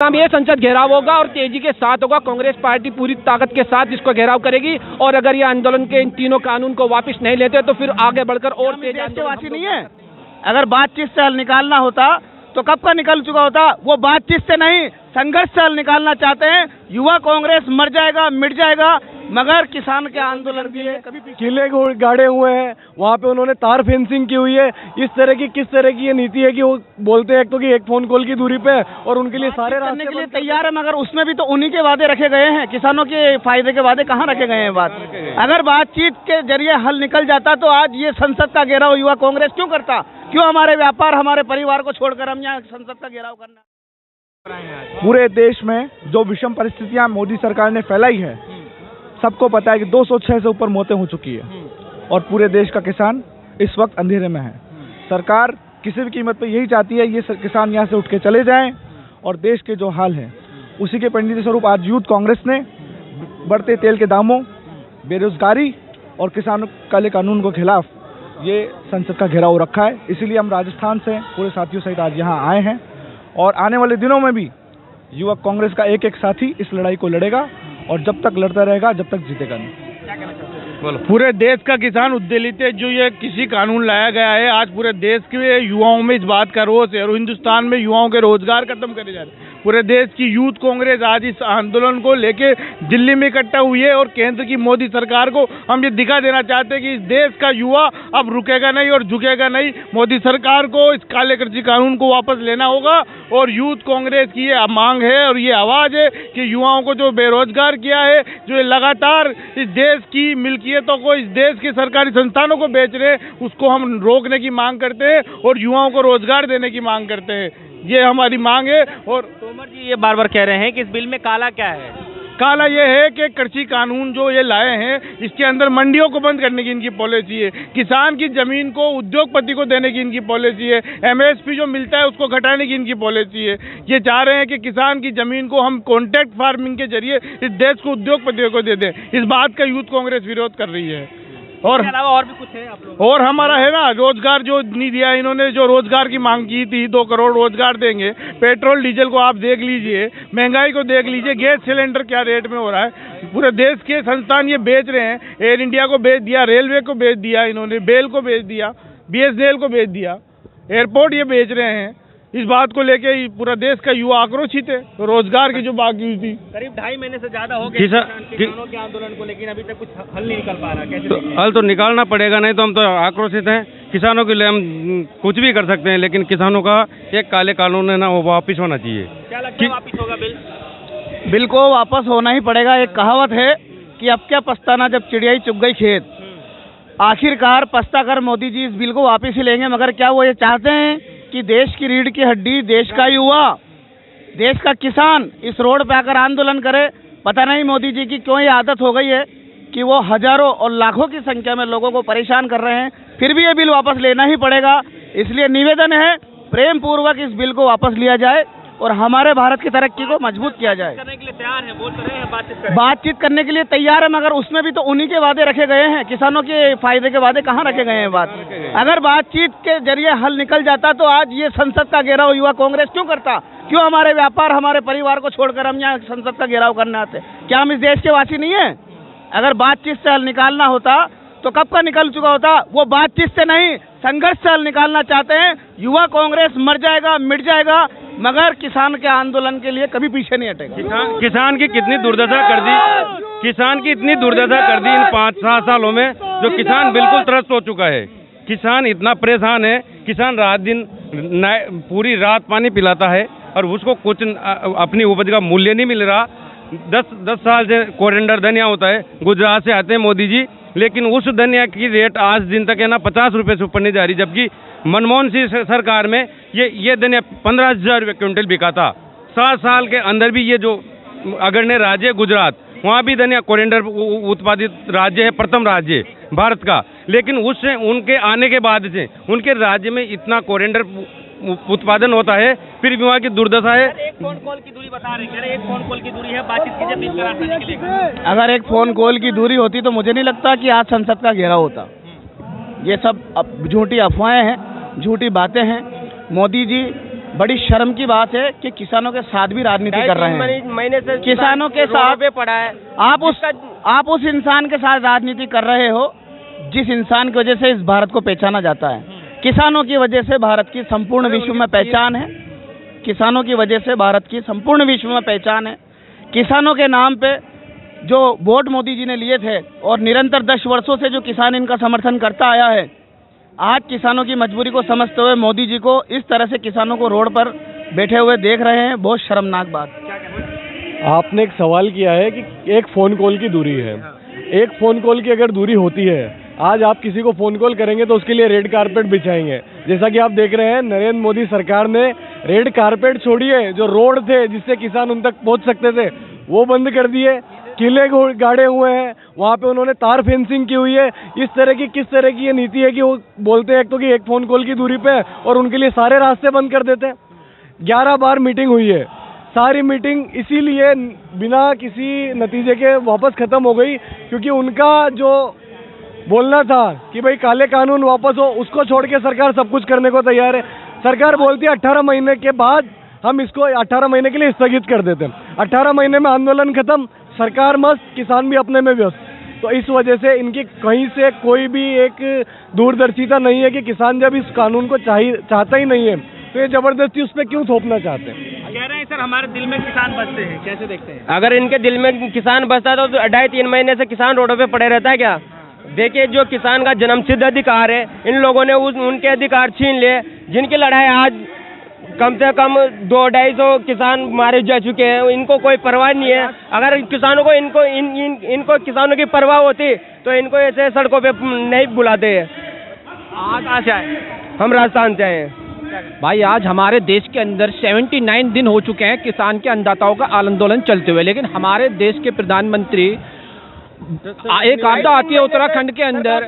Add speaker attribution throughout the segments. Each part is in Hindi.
Speaker 1: परिणाम ये संसद घेराव होगा और तेजी के साथ होगा। कांग्रेस पार्टी पूरी ताकत के साथ इसको घेराव करेगी और अगर ये आंदोलन के इन तीनों कानून को वापस नहीं लेते तो फिर आगे बढ़कर और तेज
Speaker 2: आंदोलन नहीं है। अगर बातचीत से हल निकालना होता तो कब का निकल चुका होता। वो बातचीत से नहीं, संघर्ष से हल निकालना चाहते हैं। युवा कांग्रेस मर जाएगा, मिट जाएगा, मगर किसान के आंदोलन के लिए कभी
Speaker 3: किले गाड़े हुए हैं, वहाँ पे उन्होंने तार फेंसिंग की हुई है। इस तरह की किस तरह की ये नीति है कि वो बोलते हैं तो कि एक फोन कॉल की दूरी पे और उनके लिए सारे
Speaker 2: करने के लिए तैयार है, मगर उसमें भी तो उन्हीं के वादे रखे गए हैं। किसानों के फायदे के वादे कहाँ रखे गए हैं बात। अगर बातचीत के जरिए हल निकल जाता तो आज ये संसद का घेराव युवा कांग्रेस क्यों करता। क्यों हमारे व्यापार, हमारे परिवार को छोड़कर हम यहाँ संसद का घेराव करना।
Speaker 3: पूरे देश में जो विषम परिस्थितियां मोदी सरकार ने फैलाई है, सबको पता है कि 206 से ऊपर मौतें हो चुकी है और पूरे देश का किसान इस वक्त अंधेरे में है। सरकार किसी भी कीमत पे यही चाहती है ये किसान यहाँ से उठ के चले जाएं और देश के जो हाल है उसी के परिणति स्वरूप आज यूथ कांग्रेस ने बढ़ते तेल के दामों, बेरोजगारी और किसानों काले कानून के खिलाफ ये संसद का घेराव रखा है। इसीलिए हम राजस्थान से पूरे साथियों सहित आज यहाँ आए हैं और आने वाले दिनों में भी युवा कांग्रेस का एक एक साथी इस लड़ाई को लड़ेगा और जब तक लड़ता रहेगा जब तक जीतेगा नहीं।
Speaker 4: पूरे देश का किसान उद्वेलित है। जो ये किसी कानून लाया गया है, आज पूरे देश के युवाओं में इस बात का रोष है और हिंदुस्तान में युवाओं के रोजगार खत्म करे जा रहे हैं। पूरे देश की यूथ कांग्रेस आज इस आंदोलन को लेके दिल्ली में इकट्ठा हुई है और केंद्र की मोदी सरकार को हम ये दिखा देना चाहते हैं कि इस देश का युवा अब रुकेगा नहीं और झुकेगा नहीं। मोदी सरकार को इस काले कृषि कानून को वापस लेना होगा और यूथ कांग्रेस की ये मांग है और ये आवाज़ है कि युवाओं को जो बेरोजगार किया है, जो ये लगातार इस देश की मिल्कियतों को, इस देश के सरकारी संस्थानों को बेच रहे हैं, उसको हम रोकने की मांग करते हैं और युवाओं को रोजगार देने की मांग करते हैं। ये हमारी मांग है। और
Speaker 1: तोमर जी ये बार बार कह रहे हैं कि इस बिल में काला क्या है।
Speaker 4: काला ये है कि कृषि कानून जो ये लाए हैं इसके अंदर मंडियों को बंद करने की इनकी पॉलिसी है। किसान की जमीन को उद्योगपति को देने की इनकी पॉलिसी है। एमएसपी जो मिलता है उसको घटाने की इनकी पॉलिसी है। ये चाह रहे हैं कि किसान की जमीन को हम कॉन्ट्रैक्ट फार्मिंग के जरिए इस देश को उद्योगपतियों को दे दें। इस बात का यूथ कांग्रेस विरोध कर रही है। और
Speaker 1: भी कुछ है आप लोग
Speaker 4: और हमारा है ना, रोजगार जो नहीं दिया इन्होंने, जो रोजगार की मांग की थी 2 करोड़ रोजगार देंगे। पेट्रोल डीजल को आप देख लीजिए, महंगाई को देख लीजिए, गैस सिलेंडर क्या रेट में हो रहा है। पूरे देश के संस्थान ये बेच रहे हैं। एयर इंडिया को बेच दिया, रेलवे को बेच दिया इन्होंने, बेल को बेच दिया, BSNL को बेच दिया, एयरपोर्ट ये बेच रहे हैं। इस बात को लेके पूरा देश का युवा आक्रोशित है। रोजगार की जो बात हुई थी,
Speaker 1: करीब 2.5 महीने से ज्यादा हो गया किसानों के आंदोलन को, लेकिन अभी तक कुछ हल नहीं निकल पा रहा। कैसे
Speaker 5: तो हल तो निकालना पड़ेगा, नहीं तो हम तो आक्रोशित हैं। किसानों के लिए हम कुछ भी कर सकते हैं, लेकिन किसानों का एक काले कानून है ना, वो वापिस होना चाहिए।
Speaker 1: क्या लगता है वापिस होगा बिल?
Speaker 2: बिल को वापस होना ही पड़ेगा। एक कहावत है कि अब क्या पछताना जब चिड़िया ही चुग गई खेत। आखिरकार पछता कर मोदी जी इस बिल को वापस ही लेंगे, मगर क्या वो ये चाहते हैं कि देश की रीढ़ की हड्डी, देश का युवा, देश का किसान इस रोड पे आकर आंदोलन करे? पता नहीं मोदी जी की क्यों ये आदत हो गई है कि वो हजारों और लाखों की संख्या में लोगों को परेशान कर रहे हैं, फिर भी ये बिल वापस लेना ही पड़ेगा। इसलिए निवेदन है, प्रेम पूर्वक इस बिल को वापस लिया जाए और हमारे भारत की तरक्की को मजबूत किया जाए।
Speaker 1: करने के लिए तैयार है, बोल रहे हैं
Speaker 2: बातचीत करने के लिए तैयार है, मगर उसमें भी तो उन्हीं के वादे रखे गए हैं। किसानों के फायदे के वादे कहाँ रखे गए हैं बात। अगर बातचीत के जरिए हल निकल जाता तो आज ये संसद का घेराव युवा कांग्रेस क्यों करता। क्यों हमारे व्यापार, हमारे परिवार को छोड़कर हम यहाँ संसद का घेराव करने आते। क्या हम इस देश के वासी नहीं है। अगर बातचीत से हल निकालना होता तो कब का निकल चुका होता। वो बातचीत से नहीं, संघर्ष से हल निकालना चाहते हैं। युवा कांग्रेस मर जाएगा, मिट जाएगा, मगर किसान के आंदोलन के लिए कभी पीछे नहीं हटेगा।
Speaker 5: किसान की कितनी दुर्दशा कर दी, किसान की इतनी दुर्दशा कर दी इन 5-7 सालों में, जो किसान बिल्कुल त्रस्त हो चुका है। किसान इतना परेशान है, किसान रात दिन पूरी रात पानी पिलाता है और उसको कुछ अपनी उपज का मूल्य नहीं मिल रहा। 10 साल से कोरिएंडर धनिया होता है, गुजरात से आते हैं मोदी जी, लेकिन उस धनिया की रेट आज दिन तक है ना 50 रुपये से ऊपर नहीं जा रही, जबकि मनमोहन सिंह सरकार में ये धनिया 15,000 रुपये क्विंटल बिका था। 7 साल के अंदर भी ये जो अग्रणी राज्य है गुजरात, वहाँ भी धनिया कोरिएंडर उत्पादित राज्य है, प्रथम राज्य भारत का, लेकिन उससे उनके आने के बाद से उनके राज्य में इतना कोरिएंडर उत्पादन होता है, फिर भी वहाँ की दुर्दशा है।
Speaker 1: एक फोन कॉल की दूरी बता रहे हैं, एक फोन कॉल की दूरी है, बातचीत कीजिए, बिल करार करने के लिए।
Speaker 2: अगर एक फोन कॉल की दूरी होती तो मुझे नहीं लगता कि आज संसद का घेराव होता। ये सब झूठी अफवाहें हैं, झूठी बातें हैं। मोदी जी बड़ी शर्म की बात है कि किसानों के साथ भी राजनीति कर रहे हैं।
Speaker 6: महीने से
Speaker 2: किसानों के साथ
Speaker 6: पड़ा है।
Speaker 2: आप उस इंसान के साथ राजनीति कर रहे हो जिस इंसान की वजह से इस भारत को पहचाना जाता है। किसानों की वजह से भारत की संपूर्ण विश्व में पहचान है। किसानों की वजह से भारत की संपूर्ण विश्व में पहचान है। किसानों के नाम पे जो वोट मोदी जी ने लिए थे और निरंतर 10 वर्षों से जो किसान इनका समर्थन करता आया है, आज किसानों की मजबूरी को समझते हुए मोदी जी को इस तरह से किसानों को रोड पर बैठे हुए देख रहे हैं। बहुत शर्मनाक बात।
Speaker 7: आपने एक सवाल किया है कि एक फ़ोन कॉल की दूरी है। एक फ़ोन कॉल की अगर दूरी होती है, आज आप किसी को फ़ोन कॉल करेंगे तो उसके लिए रेड कारपेट बिछाएंगे। जैसा कि आप देख रहे हैं, नरेंद्र मोदी सरकार ने रेड कारपेट छोड़िए, जो रोड थे जिससे किसान उन तक पहुंच सकते थे वो बंद कर दिए। किले गाड़े हुए हैं, वहाँ पे उन्होंने तार फेंसिंग की हुई है। इस तरह की किस तरह की ये नीति है कि वो बोलते हैं एक तो कि एक फ़ोन कॉल की दूरी पे और उनके लिए सारे रास्ते बंद कर देते हैं। 11 बार मीटिंग हुई है, सारी मीटिंग इसीलिए बिना किसी नतीजे के वापस ख़त्म हो गई क्योंकि उनका जो बोलना था कि भाई काले कानून वापस हो, उसको छोड़ के सरकार सब कुछ करने को तैयार है। सरकार बोलती है 18 महीने के बाद हम इसको 18 महीने के लिए स्थगित कर देते हैं। 18 महीने में आंदोलन खत्म, सरकार मस्त, किसान भी अपने में व्यस्त। तो इस वजह से इनकी कहीं से कोई भी एक दूरदर्शिता नहीं है कि किसान जब इस कानून को चाहता ही नहीं है तो ये जबरदस्ती उस पर क्यों थोपना चाहते हैं।
Speaker 2: कह रहे हैं सर हमारे दिल में किसान बसते हैं, कैसे देखते हैं?
Speaker 6: अगर इनके दिल में किसान बसता है तो 2.5-3 महीने से किसान रोडों पे पड़े रहता है क्या? देखिए, जो किसान का जन्मसिद्ध अधिकार है, इन लोगों ने उनके अधिकार छीन लिए। जिनकी लड़ाई आज कम से कम 200-250 किसान मारे जा चुके हैं, इनको कोई परवाह नहीं है। अगर किसानों को इनको किसानों की परवाह होती तो इनको ऐसे सड़कों पे नहीं बुलाते हैं।
Speaker 1: आज कहाँ से आए?
Speaker 6: हम राजस्थान से आए हैं।
Speaker 1: भाई, आज हमारे देश के अंदर 79 दिन हो चुके हैं किसान के अन्नदाताओं का आंदोलन चलते हुए, लेकिन हमारे देश के प्रधानमंत्री एक आपदा आती है उत्तराखंड के अंदर,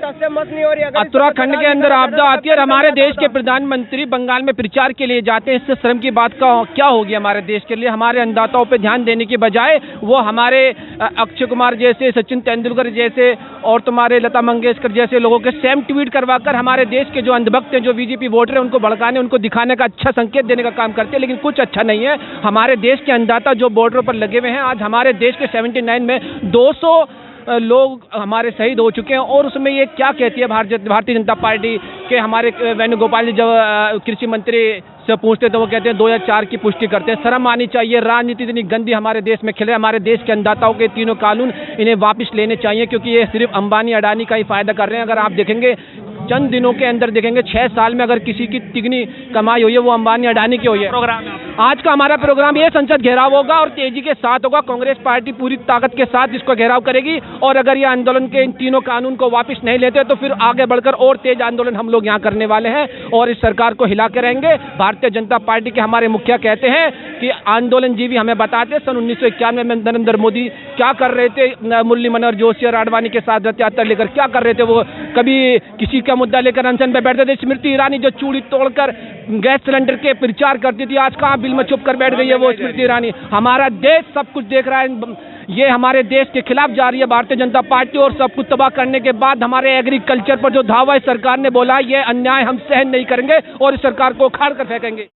Speaker 1: उत्तराखंड के अंदर आपदा आती है और हमारे देश के प्रधानमंत्री बंगाल में प्रचार के लिए जाते हैं। इससे शर्म की बात का क्या होगी हमारे देश के लिए? हमारे अन्नदाताओं पे ध्यान देने की बजाय वो हमारे अक्षय कुमार जैसे, सचिन तेंदुलकर जैसे और तुम्हारे लता मंगेशकर जैसे लोगों के सेम ट्वीट करवाकर हमारे देश के जो अंधभक्त हैं, जो बीजेपी वोटर हैं, उनको भड़काने, उनको दिखाने का अच्छा संकेत देने का काम करते हैं। लेकिन कुछ अच्छा नहीं है। हमारे देश के अन्नदाता जो बॉर्डरों पर लगे हुए हैं, आज हमारे देश के 79 में 200 लोग हमारे शहीद हो चुके हैं। और उसमें ये क्या कहती है भारतीय जनता पार्टी के हमारे वेणुगोपाल जी जब कृषि मंत्री से पूछते तो वो कहते हैं 2004 की पुष्टि करते हैं। शर्म आनी चाहिए। राजनीति इतनी गंदी हमारे देश में खेले। हमारे देश के अन्नदाताओं के तीनों कानून इन्हें वापस लेने चाहिए क्योंकि ये सिर्फ अंबानी अडानी का ही फायदा कर रहे हैं। अगर आप देखेंगे चंद दिनों के अंदर देखेंगे 6 साल में अगर किसी की तिगनी कमाई हुई है वो अंबानी अडानी की हुई है। आज का हमारा प्रोग्राम ये संसद घेराव होगा और तेजी के साथ होगा। कांग्रेस पार्टी पूरी ताकत के साथ इसको घेराव करेगी और अगर ये आंदोलन के इन तीनों कानून को वापस नहीं लेते तो फिर आगे बढ़कर और तेज आंदोलन हम लोग यहाँ करने वाले हैं और इस सरकार को हिला के रहेंगे। भारतीय जनता पार्टी के हमारे मुखिया कहते हैं कि आंदोलन जीवी हमें बताते सन 1991 में नरेंद्र मोदी क्या कर रहे थे, मुरली मनोहर जोशी और आडवाणी के साथ रथ यात्रा लेकर क्या कर रहे थे। वो कभी किसी का मुद्दा लेकर अनशन पे बैठते थे। स्मृति ईरानी जो चूड़ी तोड़कर गैस सिलेंडर के प्रचार करती थी, आज कहाँ बिल में छुप कर बैठ गई है वो स्मृति ईरानी। हमारा देश सब कुछ देख रहा है। ये हमारे देश के खिलाफ जा रही है भारतीय जनता पार्टी और सब कुछ तबाह करने के बाद हमारे एग्रीकल्चर पर जो धावा है सरकार ने बोला ये अन्याय हम सहन नहीं करेंगे और इस सरकार को उखाड़ कर फेंकेंगे।